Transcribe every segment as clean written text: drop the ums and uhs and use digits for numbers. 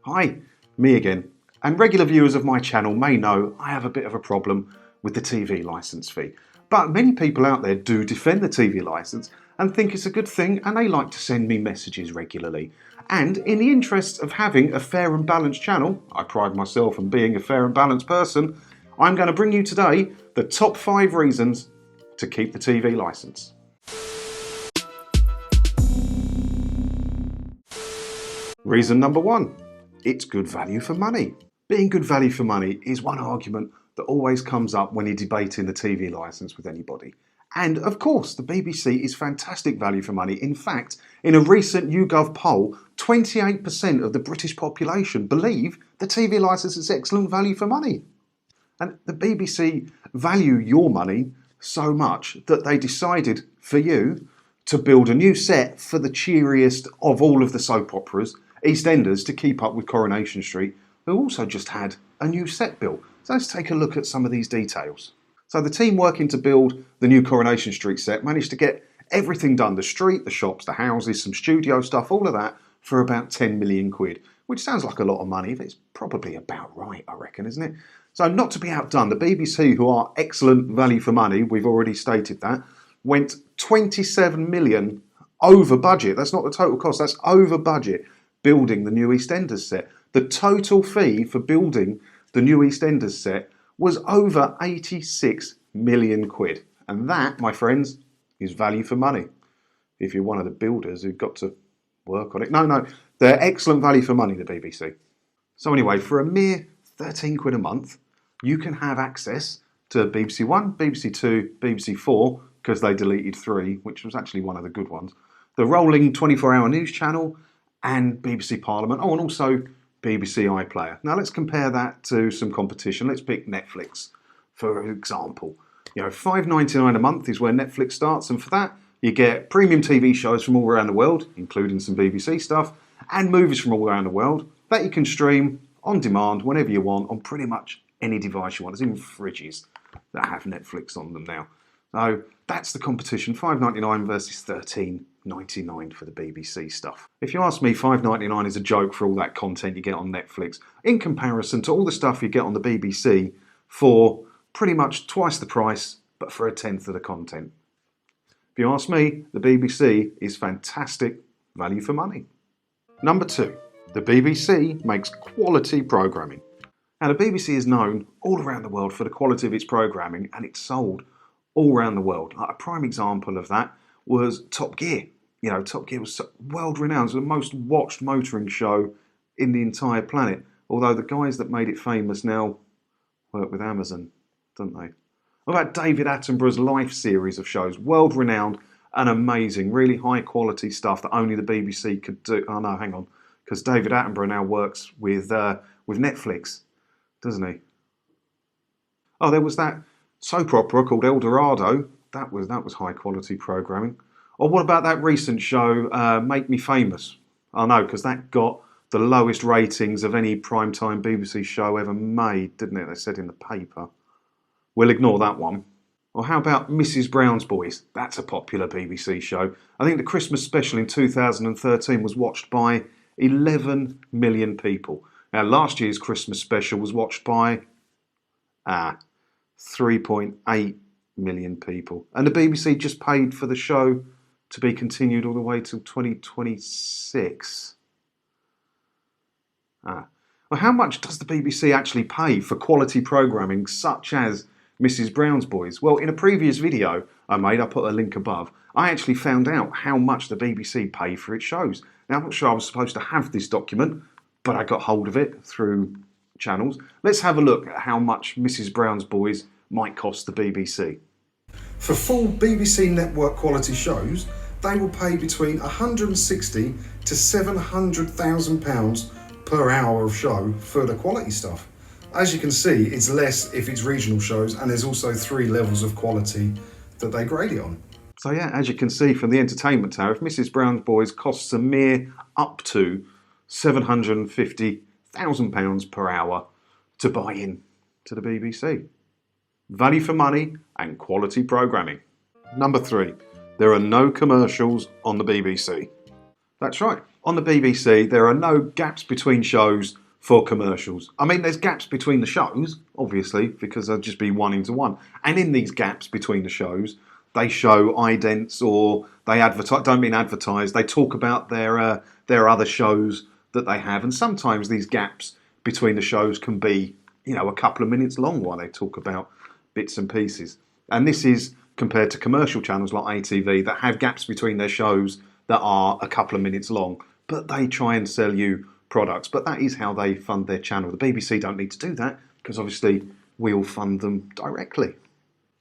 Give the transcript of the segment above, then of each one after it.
Hi, me again. And regular viewers of my channel may know I have a bit of a problem with the TV licence fee. But many people out there do defend the TV licence and think it's a good thing, and they like to send me messages regularly. And in the interest of having a fair and balanced channel, I pride myself on being a fair and balanced person, I'm going to bring you today the top 5 reasons to keep the TV licence. Reason number 1. It's good value for money. Being good value for money is one argument that always comes up when you're debating the TV licence with anybody. And of course, the BBC is fantastic value for money. In fact, in a recent YouGov poll, 28% of the British population believe the TV licence is excellent value for money. And the BBC value your money so much that they decided for you to build a new set for the cheeriest of all of the soap operas, EastEnders, to keep up with Coronation Street, who also just had a new set built. So let's take a look at some of these details. So the team working to build the new Coronation Street set managed to get everything done, the street, the shops, the houses, some studio stuff, all of that, for about 10 million quid, which sounds like a lot of money, but it's probably about right, I reckon, isn't it? So not to be outdone, the BBC, who are excellent value for money, we've already stated that, went 27 million over budget. That's not the total cost, that's over budget, building the new EastEnders set. The total fee for building the new EastEnders set was over 86 million quid. And that, my friends, is value for money. If you're one of the builders who've got to work on it. No, they're excellent value for money, the BBC. So anyway, for a mere 13 quid a month, you can have access to BBC One, BBC Two, BBC Four, because they deleted 3, which was actually one of the good ones, the rolling 24-hour news channel, and BBC Parliament, and also BBC iPlayer. Now let's compare that to some competition. Let's pick Netflix, for example. You know, $5.99 a month is where Netflix starts, and for that you get premium TV shows from all around the world, including some BBC stuff, and movies from all around the world that you can stream on demand whenever you want on pretty much any device you want. There's even fridges that have Netflix on them now. So that's the competition, $5.99 versus $13.99 for the BBC stuff. If you ask me, $5.99 is a joke for all that content you get on Netflix, in comparison to all the stuff you get on the BBC for pretty much twice the price, but for 1/10 of the content. If you ask me, the BBC is fantastic value for money. Number 2, the BBC makes quality programming. Now the BBC is known all around the world for the quality of its programming, and it's sold all around the world. Like a prime example of that was Top Gear. You know, Top Gear was world renowned. It was the most watched motoring show in the entire planet. Although the guys that made it famous now work with Amazon, don't they? What about David Attenborough's Life series of shows? World renowned and amazing. Really high quality stuff that only the BBC could do. Oh no, hang on. Because David Attenborough now works with Netflix, doesn't he? Oh, there was that soap opera called El Dorado. That was high quality programming. Or what about that recent show, Make Me Famous? Oh no, because that got the lowest ratings of any primetime BBC show ever made, didn't it? They said in the paper. We'll ignore that one. Or how about Mrs. Brown's Boys? That's a popular BBC show. I think the Christmas special in 2013 was watched by 11 million people. Now last year's Christmas special was watched by 3.8 million people. And the BBC just paid for the show to be continued all the way till 2026. Well, how much does the BBC actually pay for quality programming such as Mrs. Brown's Boys? Well, in a previous video I made, I'll put a link above, I actually found out how much the BBC pay for its shows. Now, I'm not sure I was supposed to have this document, but I got hold of it through channels. Let's have a look at how much Mrs. Brown's Boys might cost the BBC. For full BBC network quality shows, they will pay between £160,000 to £700,000 per hour of show for the quality stuff. As you can see, it's less if it's regional shows, and there's also 3 levels of quality that they grade it on. So yeah, as you can see from the entertainment tariff, Mrs. Brown's Boys costs a mere up to £750,000 per hour to buy in to the BBC. Value for money and quality programming. Number 3, there are no commercials on the BBC. That's right, On the BBC, there are no gaps between shows for commercials. I mean, there's gaps between the shows, obviously, because they'll just be one into one. And in these gaps between the shows, they show idents or they advertise, they talk about their other shows that they have. And sometimes these gaps between the shows can be, a couple of minutes long while they talk about bits and pieces. And this is compared to commercial channels like ATV that have gaps between their shows that are a couple of minutes long, but they try and sell you products. But that is how they fund their channel. The BBC don't need to do that because obviously we all fund them directly.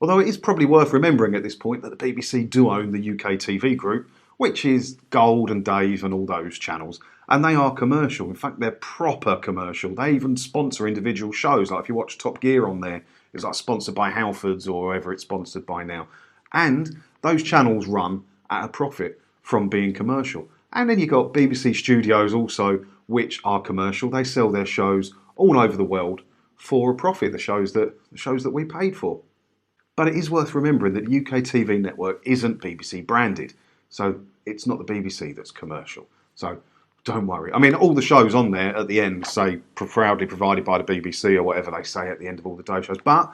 Although it is probably worth remembering at this point that the BBC do own the UK TV group, which is Gold and Dave and all those channels. And they are commercial. In fact, they're proper commercial. They even sponsor individual shows. Like if you watch Top Gear on there, it's like sponsored by Halfords or whoever it's sponsored by now. And those channels run at a profit from being commercial. And then you've got BBC Studios also, which are commercial. They sell their shows all over the world for a profit, the shows that we paid for. But it is worth remembering that the UK TV network isn't BBC branded. So it's not the BBC that's commercial. So don't worry. I mean, all the shows on there at the end say proudly provided by the BBC or whatever they say at the end of all the Dave shows. But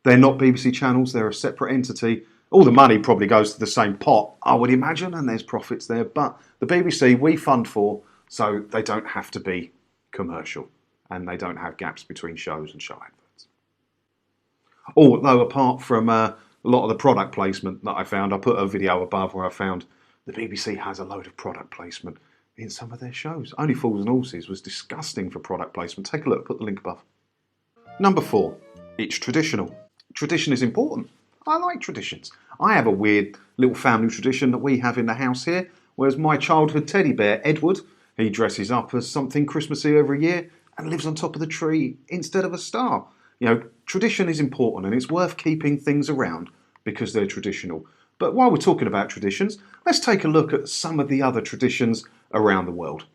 they're not BBC channels. They're a separate entity. All the money probably goes to the same pot, I would imagine, and there's profits there. But the BBC we fund for, so they don't have to be commercial and they don't have gaps between shows and show adverts. Although apart from a lot of the product placement that I found, I put a video above where I found the BBC has a load of product placement in some of their shows. Only Fools and Horses was disgusting for product placement. Take a look, put the link above. Number 4, it's traditional. Tradition is important. I like traditions. I have a weird little family tradition that we have in the house here, whereas my childhood teddy bear, Edward, he dresses up as something Christmassy every year and lives on top of the tree instead of a star. Tradition is important and it's worth keeping things around because they're traditional. But while we're talking about traditions, let's take a look at some of the other traditions around the world.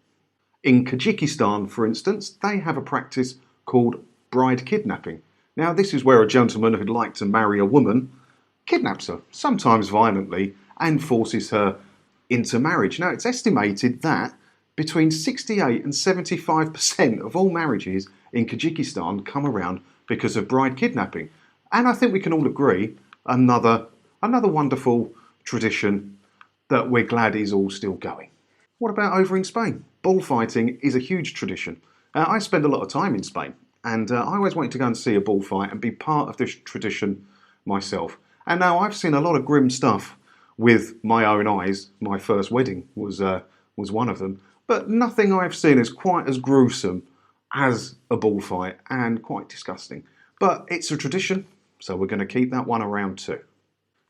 In Tajikistan, for instance, they have a practice called bride kidnapping. Now, this is where a gentleman who'd like to marry a woman kidnaps her, sometimes violently, and forces her into marriage. Now, it's estimated that between 68 and 75% of all marriages in Tajikistan come around because of bride kidnapping. And I think we can all agree, another wonderful tradition that we're glad is all still going. What about over in Spain? Bullfighting is a huge tradition. I spend a lot of time in Spain, and I always wanted to go and see a bullfight and be part of this tradition myself. And now I've seen a lot of grim stuff with my own eyes. My first wedding was one of them, but nothing I've seen is quite as gruesome as a bullfight and quite disgusting. But it's a tradition, so we're going to keep that one around too.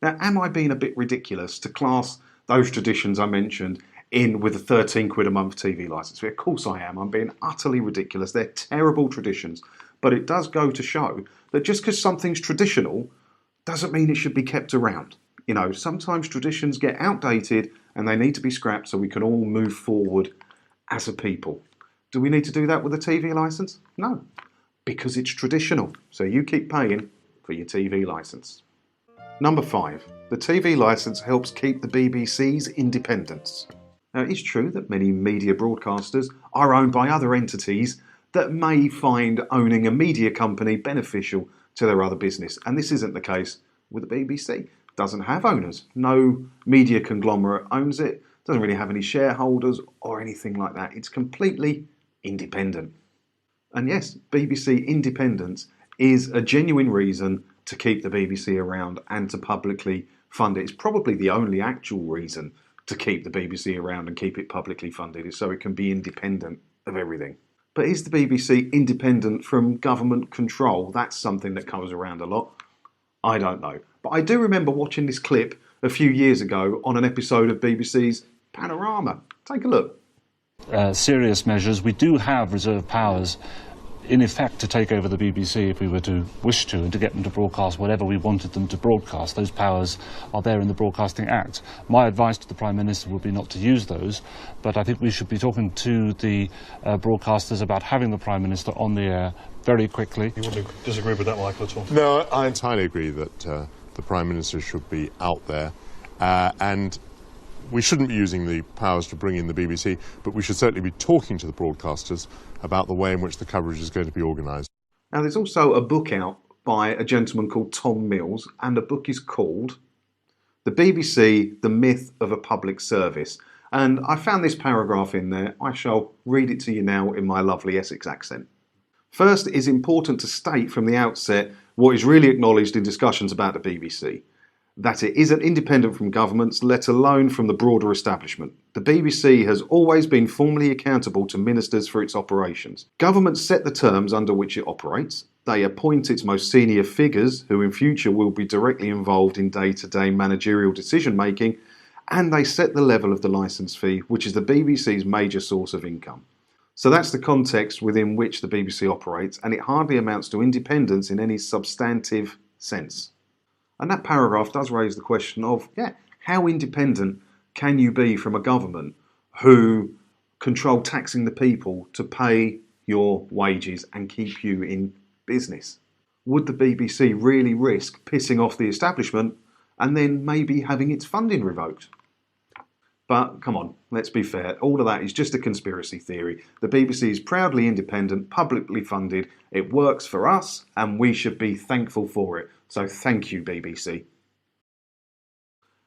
Now, am I being a bit ridiculous to class those traditions I mentioned in with a 13 quid a month TV licence? Of course I am. I'm being utterly ridiculous. They're terrible traditions. But it does go to show that just because something's traditional doesn't mean it should be kept around. Sometimes traditions get outdated and they need to be scrapped so we can all move forward as a people. Do we need to do that with a TV licence? No, because it's traditional. So you keep paying for your TV licence. Number 5, the TV licence helps keep the BBC's independence. Now, it is true that many media broadcasters are owned by other entities that may find owning a media company beneficial to their other business. And this isn't the case with the BBC. It doesn't have owners. No media conglomerate owns it. Doesn't really have any shareholders or anything like that. It's completely independent. And yes, BBC independence is a genuine reason to keep the BBC around and to publicly fund it. It's probably the only actual reason to keep the BBC around and keep it publicly funded, is so it can be independent of everything. But is the BBC independent from government control? That's something that comes around a lot. I don't know. But I do remember watching this clip a few years ago on an episode of BBC's Panorama. Take a look. Serious measures. We do have reserve powers in effect to take over the BBC if we were to wish to, and to get them to broadcast whatever we wanted them to broadcast. Those powers are there in the Broadcasting Act. My advice to the Prime Minister would be not to use those, but I think we should be talking to the broadcasters about having the Prime Minister on the air very quickly. You wouldn't disagree with that, Michael, at all? No, I entirely agree that the Prime Minister should be out there, and We shouldn't be using the powers to bring in the BBC, but we should certainly be talking to the broadcasters about the way in which the coverage is going to be organised. Now, there's also a book out by a gentleman called Tom Mills, and the book is called The BBC, The Myth of a Public Service. And I found this paragraph in there. I shall read it to you now in my lovely Essex accent. First, it is important to state from the outset what is really acknowledged in discussions about the BBC, that it isn't independent from governments, let alone from the broader establishment. The BBC has always been formally accountable to ministers for its operations. Governments set the terms under which it operates. They appoint its most senior figures, who in future will be directly involved in day-to-day managerial decision-making, and they set the level of the licence fee, which is the BBC's major source of income. So that's the context within which the BBC operates, and it hardly amounts to independence in any substantive sense. And that paragraph does raise the question of, how independent can you be from a government who control taxing the people to pay your wages and keep you in business? Would the BBC really risk pissing off the establishment and then maybe having its funding revoked? But come on, let's be fair, all of that is just a conspiracy theory. The BBC is proudly independent, publicly funded, it works for us, and we should be thankful for it. So thank you, BBC.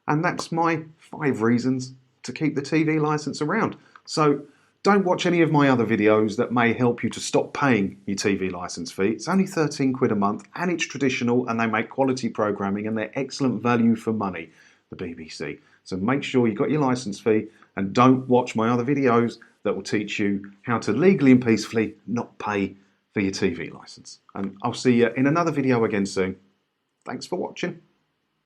And that's my 5 reasons to keep the TV licence around. So don't watch any of my other videos that may help you to stop paying your TV licence fee. It's only 13 quid a month, and it's traditional, and they make quality programming, and they're excellent value for money, the BBC. So make sure you've got your licence fee, and don't watch my other videos that will teach you how to legally and peacefully not pay for your TV licence. And I'll see you in another video again soon. Thanks for watching.